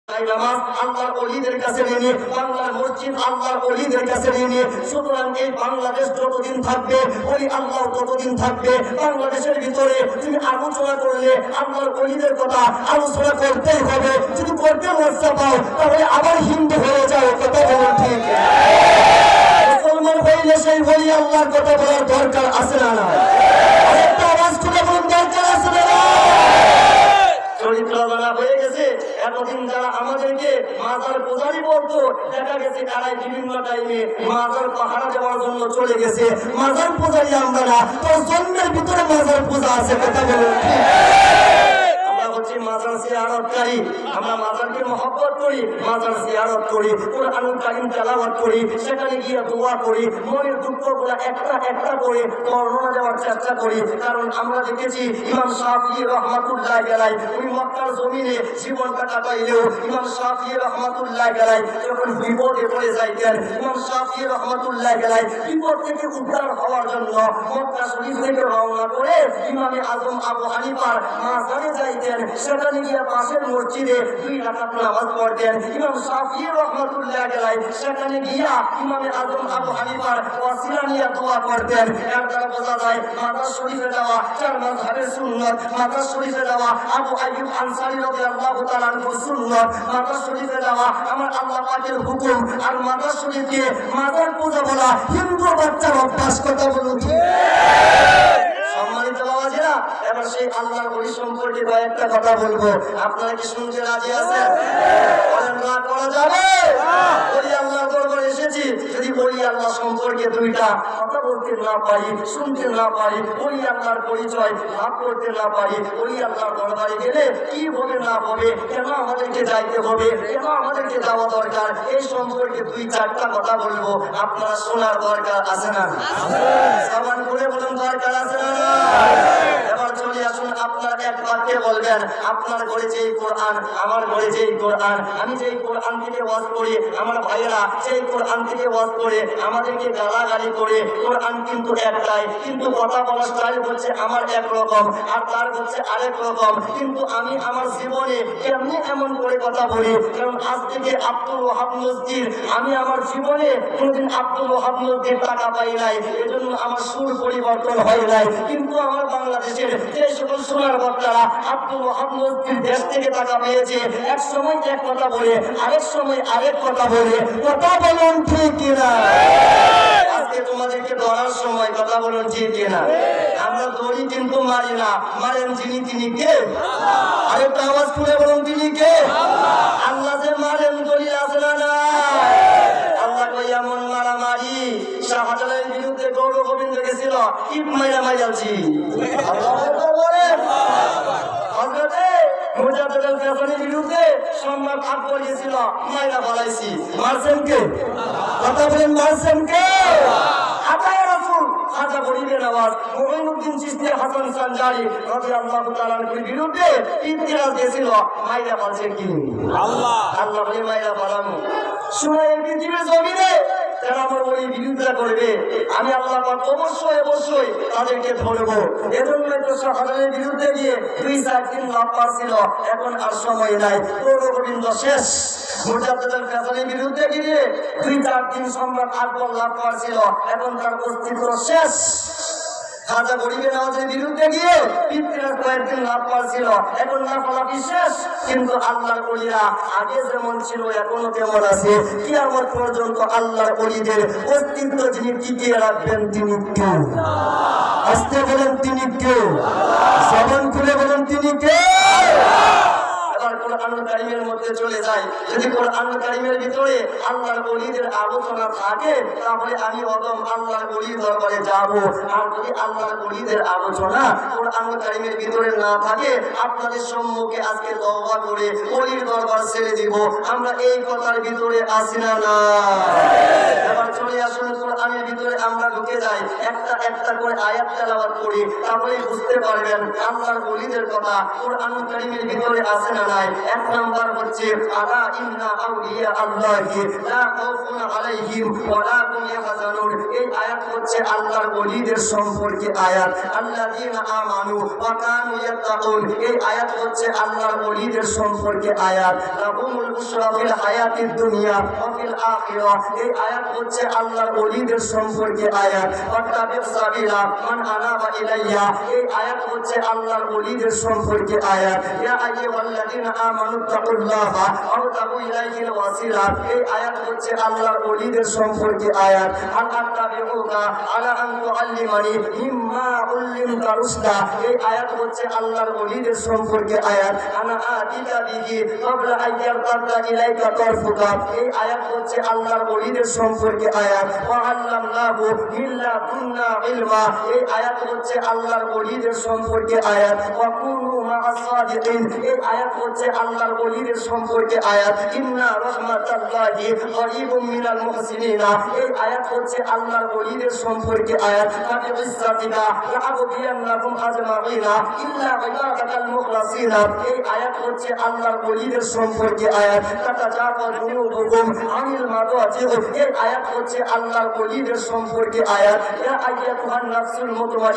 নামাজ আল্লাহর ওলিদের কাছে নিয়ে, বাংলার মসজিদ আল্লাহর ওলিদের কাছে নিয়ে। সুতরাং এই বাংলাদেশ যতদিন থাকবে ওই আল্লাহ ততদিন থাকবে। বাংলাদেশের ভিতরে তুমি আলোচনা করলে আল্লাহর ওলিদের কথা আলোচনা করতেই হবে। যদি করতে লজ্জা পাও তাহলে আবার হিন্দু হয়ে যাও। কথা বলো ঠিক? মুসলমান হইলে সেই বলি আল্লাহর কথা বলার দরকার আছে না? না, আরেকটা আওয়াজ তুলে বলার দরকার আছে না? চরিত্র জানা হয়ে গেছে। এতদিন যারা আমাদেরকে মাজার পূজারি বলতো, দেখা গেছে তারাই বিভিন্ন টাইমে মাজার পাহারা দেওয়ার জন্য চলে গেছে। মাজার পূজারি আমরা না, তোর জন্মের ভিতরে মাজার পূজা আছে। কথা বলুন ঠিক? আমরা হচ্ছে মাজার জিয়ারতকারী। আমরা মাজারকে মহব্বত করি, মাজার জিয়ারত করি, কোরআনুল কারীম তেলাওয়াত করি, সেখানে গিয়ে দোয়া করি, মনের দুঃখগুলো একটা একটা করে বর্ণনা দেওয়ার চেষ্টা করি। কারণ আমরা দেখেছি ইমাম শাফিঈ রাহমাতুল্লাহ আলাইহি উনি মক্কার জমিনে জীবনটা কাটাইলেও ইমাম শাফিঈ রাহমাতুল্লাহ আলাইহি যখন বিপদে পড়ে যাইতেন, ইমাম শাফিঈ রাহমাতুল্লাহ আলাইহি বিপদ থেকে উদ্ধার হওয়ার জন্য মক্কা শরীফ থেকে রওনা করে ইমামে আজম আবু হানিফার মাজারে যাইতেন। সেখানে গিয়ে পাশের মসজিদে 2 রাকাত নামাজ পড়তেন। ইমাম শাফিঈ রাহমাতুল্লাহ আলাইহি সেখানে গিয়া ইমামে আজম আবু হানিফার ওয়াসিলা নিয়ে দোয়া করতেন। এর দ্বারা বোঝা যায় মাজার শরীফে যাওয়া 4 মাযহাবের সুন্নাত। মাজার শরীফে যাওয়া আবু আইয়ুব আনসারী রাদিয়াল্লাহু তাআলা আনহুর সুন্নাত। মাজার শরীফে যাওয়া আমার আল্লাহ পাকের হুকুম। আর মাজার শরীফকে মাজার পূজা বলা হিন্দু বাচ্চার অভ্যাস। কথা বলুন ঠিক? সম্মানিত বাবাজিরা, এবার সেই আল্লাহর ওলি সম্পর্কে কয়েকটা কথা বলবো। আপনারা কি শুনতে রাজি আছেন? বলেন না করা যাবে? ওই আল্লাহর দরবারে এসেছি, যদি ওই আল্লাহ সম্পর্কে 2টা কথা বলতে না পারি, শুনতে না পারি, ওই আল্লাহর পরিচয় লাভ করতে না পারি, ওই আল্লাহর দরবারে গেলে কি হবে না হবে, কেন আমাদেরকে যাইতে হবে, কেন আমাদেরকে যাওয়া দরকার, এই সম্পর্কে 2-4টা কথা বলবো। আপনারা শোনার দরকার আছে না? সাবান করে বলেন দরকার আছে না? এবার চলে আসুন, আপনার এক বাক্যে বলবেন আপনার ঘরে যেই কোরআন, আমার ঘরে যেই কোরআন, আমি যেই কোরআন থেকে ওয়াজ করি, আমার ভাইয়েরা যেই কোরআন থেকে ওয়াজ করে আমাদেরকে গালাগালি করে, কোরআন কিন্তু একটাই, কিন্তু কথা বলার স্টাইল হচ্ছে আমার একরকম আর তার হচ্ছে আরেক রকম। কিন্তু আমি আমার জীবনে কেমনি এমন করে কথা বলি, কারণ আজ থেকে আব্দুল ওয়াহাব নজদির আমি আমার জীবনে কোনদিন আব্দুল ওয়াহাব নজদির টাকা পাই নাই, এজন্য আমার সুর পরিবর্তন হয় নাই। কিন্তু আমার বাংলাদেশের যে সকল সোনার বক্তারা আব্দুল ওয়াহাব নজদির দেশ থেকে টাকা পেয়েছে, এক সময় এক কথা বলে আরেক সময় আরেক কথা বলে। কথা বলুন ঠিক কিনা? আজকে তোমাদেরকে ধরার সময়, কথা বলুন ঠিক কিনা? আমরা দড়ি কিন্তু মারি না, মারেন যিনি তিনি কে? আরেকটা আওয়াজ তুলে বলুন তিনি কে? আল্লাহ যে মারেন দড়ি আছে না? না, আল্লাহ কই এমন মারামারি শাহজালালের বিরুদ্ধে গৌর গোবিন্দ গেছিল, ইট মাইরা মাইরাছি। আল্লাহু বলেন হযরতে মুজাদ্দেদুল ফেসানির বিরুদ্ধে সম্রাট আকবর গেছিল, মাইরা বাড়াইছি। মারছেন কে? কথা বলেন মারছেন কে? আতায়ে রাসূল খাজা গরিবের আওয়াজ মুঈনুদ্দিন চিশতি হাসান সানজারি রাদিয়াল্লাহু তাআলার বিরুদ্ধে ইতিরাজ দিয়েছিল, মাইরা বাড়ছেন কি? আল্লাহ। আল্লাহ বলে মাইরা বাড়ানো। শুনে এই পৃথিবীর জমিনে যারা আমার ওই বিরোধিতা করবে, আমি আল্লাহ পাক অবশ্যই অবশ্যই তাদেরকে ধরবো। এজন্যই তো শাহজালালের বিরুদ্ধে গিয়ে 2-4 দিন লাভ পাচ্ছিল, এখন আর সময় নাই, গৌর গোবিন্দ শেষ। মুজাদ্দেদুল ফেসানির বিরুদ্ধে গিয়ে 2-4 দিন সম্রাট আকবর লাভ পাচ্ছিল, এখন তার অস্তিত্ব শেষ। খাজা গরিবের আওয়াজের বিরুদ্ধে গিয়ে পিতৃরাজ কয়েকদিন লাভ পাচ্ছিল, এখন লাফালাফি শেষ। কিন্তু আল্লাহর ওলিরা আগে যেমন ছিল এখনো তেমন আছে। কিয়ামত পর্যন্ত আল্লাহর ওলিদের অস্তিত্ব যিনি টিকিয়ে রাখবেন তিনি কে? আস্তে বলেন তিনি কে? জবান খুলে বলেন তিনি কে? কোরআনুল কারীমের মধ্যে চলে যায়, যদি কোরআনুল কারীমের ভিতরে আল্লাহর ওলিদের আলোচনা থাকে তাহলে আমি অদম আল্লাহর ওলির দরবারে যাব। আর যদি আল্লাহর ওলিদের আলোচনা কোরআনুল কারীমের ভিতরে না থাকে, আপনাদের সম্মুখে আজকে তওবা করে ওলির দরবার ছেড়ে দিব। আমরা এই কথার ভিতরে আসি না? না। এবার চলে আসুন, কোরআনের ভিতরে আমরা ঢুকে যাই, একটা একটা করে আয়াত তেলাওয়াত করি, তাহলে বুঝতে পারবেন আল্লাহর ওলিদের কথা কোরআনুল কারীমের ভিতরে আছে না নাই। এক নাম্বার হচ্ছে আলা ইন্না আউলিয়া আল্লাহি লা খাউফুন আলাইহিম ওয়া লা হুম ইয়াহজানুন। এই আয়াত হচ্ছে আল্লাহর ওলিদের সম্পর্কে আয়াত। আল্লাযীনা আমানু ওয়া কানু ইয়াত্তাকুন। এই আয়াত হচ্ছে আল্লাহর ওলিদের সম্পর্কে আয়াত। লাহুমুল বুশরা ফিল হায়াতিদ দুনিয়া ওয়া ফিল আখিরাহ। এই আয়াত হচ্ছে আল্লাহর ওলিদের সম্পর্কে আয়াত। ওয়াত্তাবি সাবিলা মান আনাবা ইলাইয়া। এই আয়াত হচ্ছে আল্লাহর ওলিদের সম্পর্কে আয়াত। ইয়া আইয়ুহাল্লাযীনা আমানু তাকুল্লাহা ওয়াবতাগু ইলাইহিল ওয়াসিলা। এই আয়াত হচ্ছে আল্লাহর ওলিদের সম্পর্কে আয়াত। আন আত্তাবিউকা আলা আন তুআল্লিমানি মিম্মা উল্লিমতা রুশদা। এই আয়াত হচ্ছে আল্লাহর ওলিদের সম্পর্কে আয়াত। আনা আতিকা বিহি ক্বাবলা আইয়ারতাদা ইলাইকা তারফুকা। এই আয়াত হচ্ছে আল্লাহর ওলিদের সম্পর্কে আয়াত। ওয়া আল্লামনাহু মিন লাদুন্না ইলমা। এই আয়াত হচ্ছে আল্লাহর ওলিদের সম্পর্কে আয়াত। ওয়া কুনু মা'আস সাদিকিন। এই আয়াত হচ্ছে আল্লাহর ওলিদের সম্পর্কে আয়াত। ইন্না রাহমাতাল্লাহি করিবুম মিনাল মুহসিনিনা। এই আয়াত হচ্ছে আল্লাহর ওলিদের সম্পর্কে আয়াত। তাকে ইসসাতিকা লা'বুদিয়ান্নাকুম আজমাইনা ইল্লা ইবাদাকাল মুখলাসিনা। এই আয়াত হচ্ছে আল্লাহর ওলিদের সম্পর্কে আয়াত। তাতাজাফা জুনুবুকুম আনিল মাদাজিহ। এই আয়াত হচ্ছে আল্লাহর ওলিদের সম্পর্কে আয়াত। ইয়া আইয়াতুহান নাফসুল মুতমাইন্না